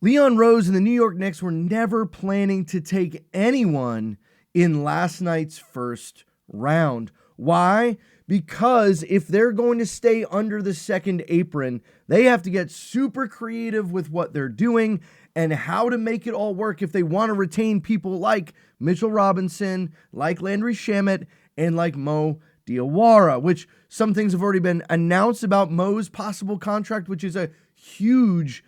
Leon Rose and the New York Knicks were never planning to take anyone in last night's first round. Why? Because if they're going to stay under the second apron, they have to get super creative with what they're doing and how to make it all work if they want to retain people like Mitchell Robinson, like Landry Shamet, and like Mo Diawara, which some things have already been announced about Mo's possible contract, which is a huge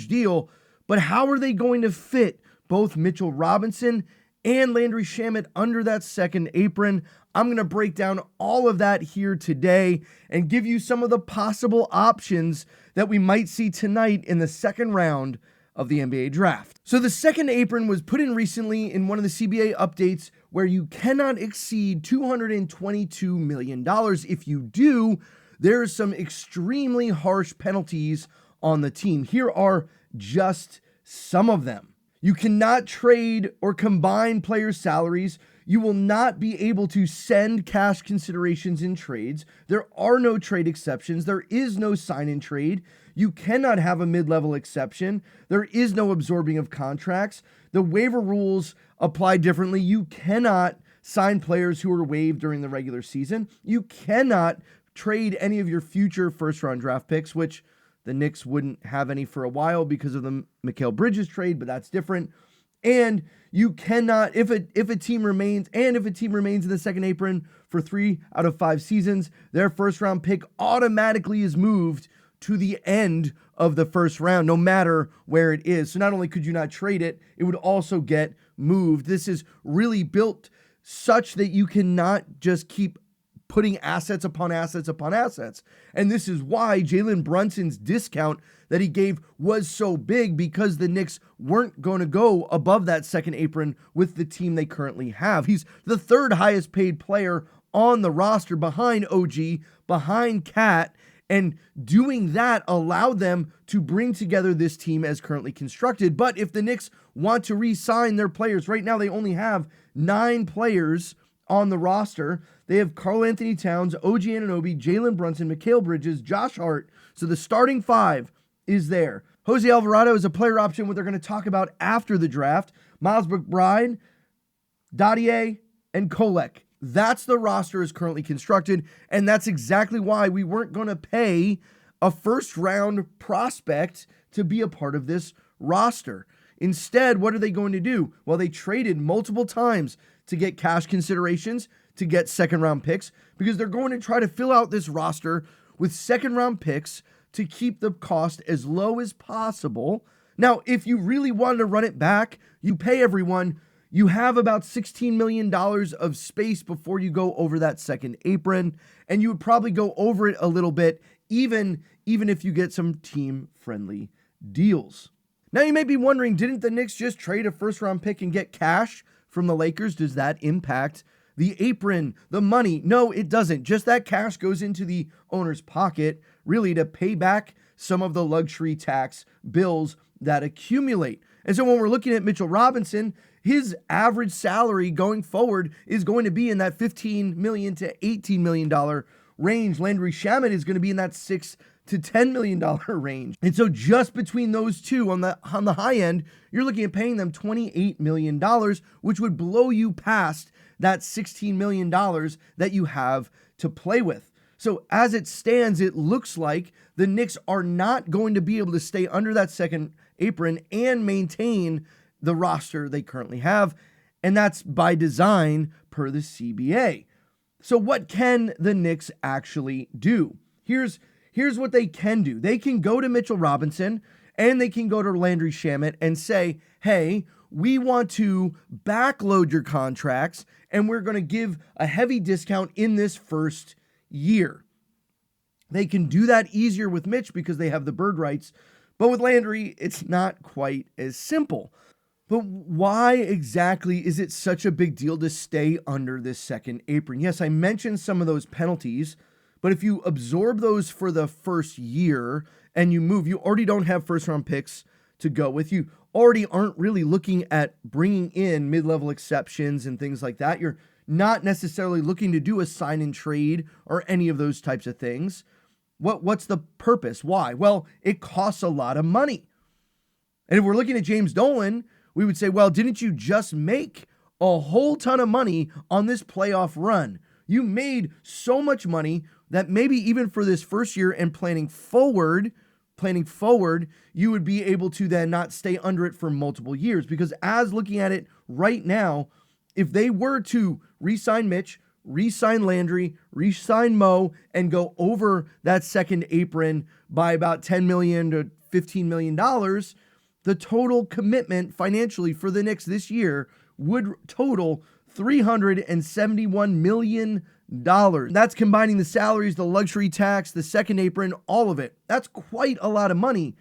deal. But how are they going to fit both Mitchell Robinson and Landry Shamet under that second apron? I'm going to break down all of that here today and give you some of the possible options that we might see tonight in the second round of the NBA draft. So the second apron was put in recently in one of the CBA updates where you cannot exceed $222 million. If you do, there are some extremely harsh penalties on the team. Here are just some of them. You cannot trade or combine players' salaries. You will not be able to send cash considerations in trades. There are no trade exceptions. There is no sign-in trade. You cannot have a mid-level exception. There is no absorbing of contracts. The waiver rules apply differently. You cannot sign players who are waived during the regular season. You cannot trade any of your future first-round draft picks, which the Knicks wouldn't have any for a while because of the Mikal Bridges trade, but that's different. And you cannot, if a team remains in the second apron for 3 out of 5 seasons, their first round pick automatically is moved to the end of the first round, no matter where it is. So not only could you not trade it, it would also get moved. This is really built such that you cannot just keep putting assets upon assets upon assets. And this is why Jalen Brunson's discount that he gave was so big, because the Knicks weren't going to go above that second apron with the team they currently have. He's the third highest paid player on the roster behind OG, behind Cat, and doing that allowed them to bring together this team as currently constructed. But if the Knicks want to re-sign their players, right now they only have 9 players on the roster. They have Karl-Anthony Towns, OG Anunoby, Jalen Brunson, Mikal Bridges, Josh Hart. So the starting 5 is there. Jose Alvarado is a player option, what they're going to talk about after the draft. Miles McBride, Dadier, and Kolek. That's the roster is currently constructed, and that's exactly why we weren't going to pay a first-round prospect to be a part of this roster. Instead, what are they going to do? Well, they traded multiple times to get cash considerations, to get second-round picks, because they're going to try to fill out this roster with second-round picks to keep the cost as low as possible. Now, if you really wanted to run it back, you pay everyone. You have about $16 million of space before you go over that second apron, and you would probably go over it a little bit, even if you get some team-friendly deals. Now, you may be wondering, didn't the Knicks just trade a first-round pick and get cash from the Lakers? Does that impact the apron, the money? No, it doesn't. Just that cash goes into the owner's pocket, really to pay back some of the luxury tax bills that accumulate. And so when we're looking at Mitchell Robinson, his average salary going forward is going to be in that $15 million to $18 million range. Landry Shamet is going to be in that $6 to $10 million range. And so just between those two on the high end, you're looking at paying them $28 million, which would blow you past that $16 million that you have to play with. So as it stands, it looks like the Knicks are not going to be able to stay under that second apron and maintain the roster they currently have. And that's by design per the CBA. So what can the Knicks actually do? Here's what they can do. They can go to Mitchell Robinson and they can go to Landry Shamet and say, hey, we want to backload your contracts and we're going to give a heavy discount in this first year. They can do that easier with Mitch because they have the bird rights, but with Landry, it's not quite as simple. But why exactly is it such a big deal to stay under this second apron? Yes, I mentioned some of those penalties, but if you absorb those for the first year and you move, you already don't have first-round picks to go with. You already aren't really looking at bringing in mid-level exceptions and things like that. You're not necessarily looking to do a sign-and trade or any of those types of things. What's the purpose? Why? Well, it costs a lot of money. And if we're looking at James Dolan, we would say, well, didn't you just make a whole ton of money on this playoff run? You made so much money that maybe even for this first year and planning forward, you would be able to then not stay under it for multiple years. Because as looking at it right now, if they were to re-sign Mitch, re-sign Landry, re-sign Mo, and go over that second apron by about $10 million to $15 million, the total commitment financially for the Knicks this year would total $371 million. That's combining the salaries, the luxury tax, the second apron, all of it. That's quite a lot of money.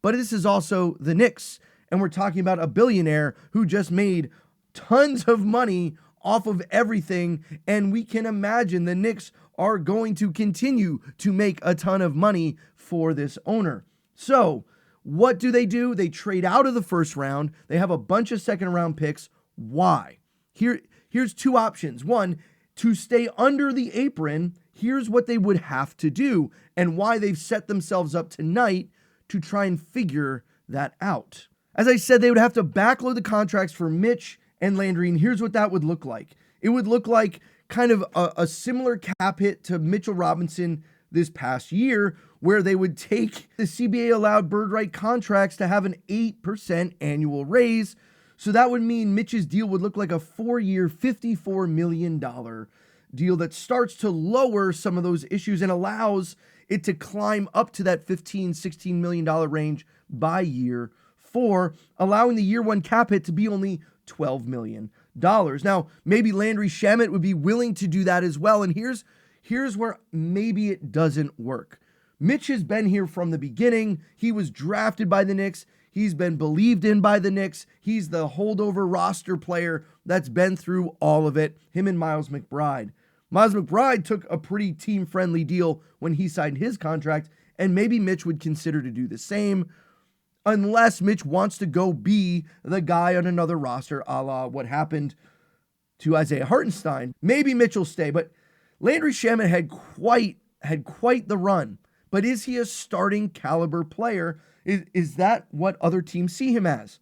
But this is also the Knicks, and we're talking about a billionaire who just made tons of money off of everything, and we can imagine the Knicks are going to continue to make a ton of money for this owner. So what do? They trade out of the first round. They have a bunch of second round picks. Why? Here's two options. One, to stay under the apron, here's what they would have to do and why they've set themselves up tonight to try and figure that out. As I said, they would have to backload the contracts for Mitch and Landry, and here's what that would look like. It would look like kind of a similar cap hit to Mitchell Robinson this past year, where they would take the CBA allowed bird right contracts to have an 8% annual raise. So that would mean Mitch's deal would look like a 4-year, $54 million deal that starts to lower some of those issues and allows it to climb up to that $15, $16 million range by year 4, allowing the year 1 cap hit to be only $12 million. Now, maybe Landry Shamet would be willing to do that as well. And here's where maybe it doesn't work. Mitch has been here from the beginning. He was drafted by the Knicks. He's been believed in by the Knicks. He's the holdover roster player that's been through all of it, him and Miles McBride. Miles McBride took a pretty team-friendly deal when he signed his contract, and maybe Mitch would consider to do the same, unless Mitch wants to go be the guy on another roster, a la what happened to Isaiah Hartenstein. Maybe Mitch will stay, but Landry Shamet had quite the run. But is he a starting caliber player? Is that what other teams see him as?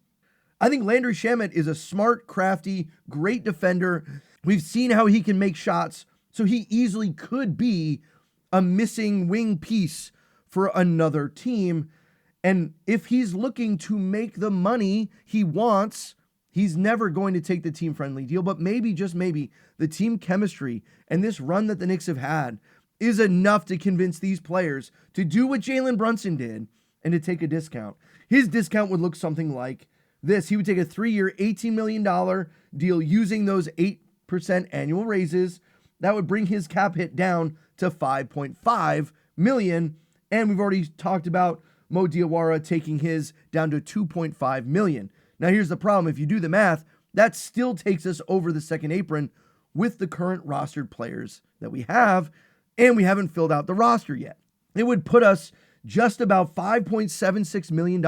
I think Landry Shamet is a smart, crafty, great defender. We've seen how he can make shots, so he easily could be a missing wing piece for another team. And if he's looking to make the money he wants, he's never going to take the team-friendly deal. But maybe, just maybe, the team chemistry and this run that the Knicks have had is enough to convince these players to do what Jalen Brunson did and to take a discount. His discount would look something like this. He would take a 3-year, $18 million deal using those 8% annual raises. That would bring his cap hit down to $5.5 million. And we've already talked about Mo Diawara taking his down to $2.5 million. Now here's the problem. If you do the math, that still takes us over the second apron with the current rostered players that we have, and we haven't filled out the roster yet. It would put us just about $5.76 million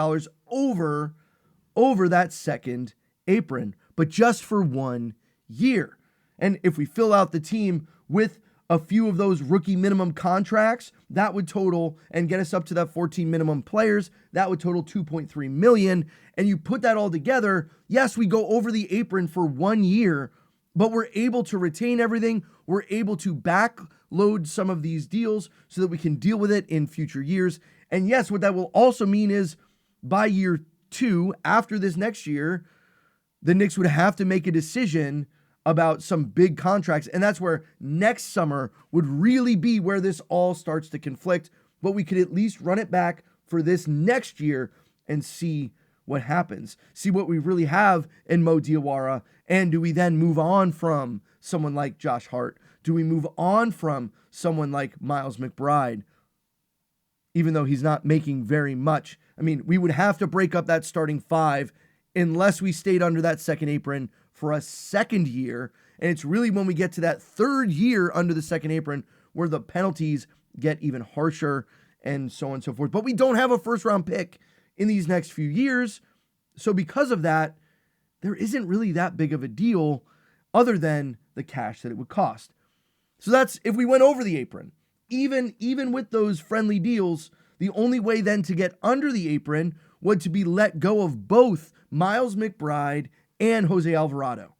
over that second apron, but just for 1 year. And if we fill out the team with a few of those rookie minimum contracts, that would total and get us up to that 14 minimum players. That would total $2.3 million. And you put that all together, yes, we go over the apron for 1 year, but we're able to retain everything. We're able to backload some of these deals so that we can deal with it in future years. And yes, what that will also mean is by year 2, after this next year, the Knicks would have to make a decision about some big contracts. And that's where next summer would really be where this all starts to conflict. But we could at least run it back for this next year and see what happens. See what we really have in Mo Diawara. And do we then move on from someone like Josh Hart? Do we move on from someone like Miles McBride? Even though he's not making very much. I mean, we would have to break up that starting 5 unless we stayed under that second apron for a second year. And it's really when we get to that third year under the second apron where the penalties get even harsher and so on and so forth. But we don't have a first round pick in these next few years. So because of that, there isn't really that big of a deal other than the cash that it would cost. So that's if we went over the apron. Even with those friendly deals, the only way then to get under the apron would to be let go of both Miles McBride and Jose Alvarado,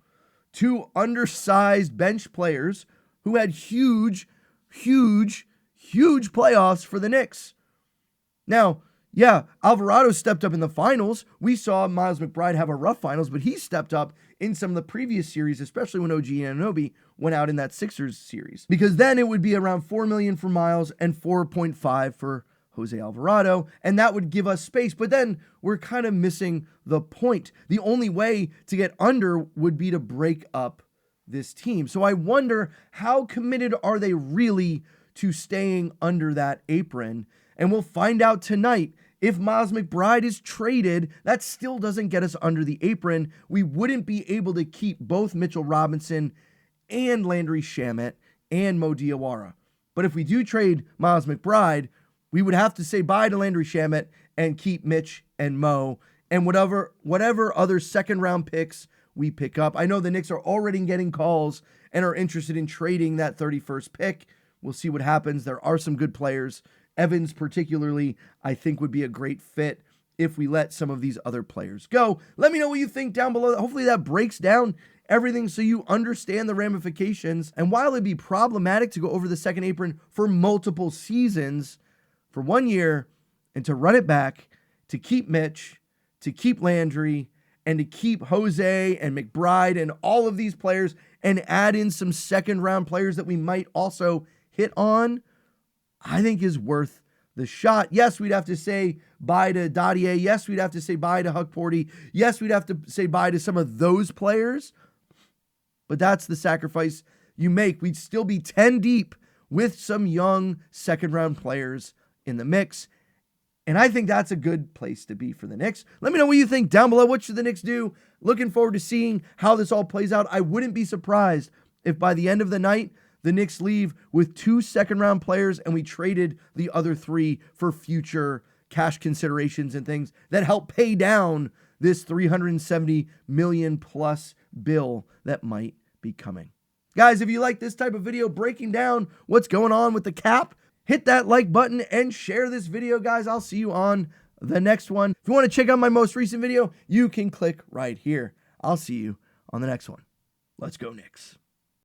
two undersized bench players who had huge playoffs for the Knicks. Now, yeah, Alvarado stepped up in the finals. We saw Miles McBride have a rough finals, but he stepped up in some of the previous series, especially when OG Anunoby went out in that Sixers series. Because then it would be around $4 million for Miles and $4.5 for Jose Alvarado, and that would give us space. But then we're kind of missing the point. The only way to get under would be to break up this team. So I wonder, how committed are they really to staying under that apron? And we'll find out tonight. If Miles McBride is traded, that still doesn't get us under the apron. We wouldn't be able to keep both Mitchell Robinson and Landry Shamet and Mo Diawara. But if we do trade Miles McBride, we would have to say bye to Landry Shamet and keep Mitch and Mo and whatever other second-round picks we pick up. I know the Knicks are already getting calls and are interested in trading that 31st pick. We'll see what happens. There are some good players. Evans particularly, I think, would be a great fit if we let some of these other players go. Let me know what you think down below. Hopefully that breaks down everything so you understand the ramifications. And while it'd be problematic to go over the second apron for multiple seasons, for 1 year, and to run it back, to keep Mitch, to keep Landry, and to keep Jose and McBride and all of these players, and add in some second-round players that we might also hit on, I think is worth the shot. Yes, we'd have to say bye to Dadier. Yes, we'd have to say bye to Huck Porty. Yes, we'd have to say bye to some of those players. But that's the sacrifice you make. We'd still be 10 deep with some young second-round players in the mix. And I think that's a good place to be for the Knicks. Let me know what you think down below. What should the Knicks do? Looking forward to seeing how this all plays out. I wouldn't be surprised if by the end of the night, the Knicks leave with 2 second-round players and we traded the other 3 for future cash considerations and things that help pay down this $370 million plus bill that might be coming. Guys, if you like this type of video breaking down what's going on with the cap, hit that like button and share this video, guys. I'll see you on the next one. If you want to check out my most recent video, you can click right here. I'll see you on the next one. Let's go, Knicks.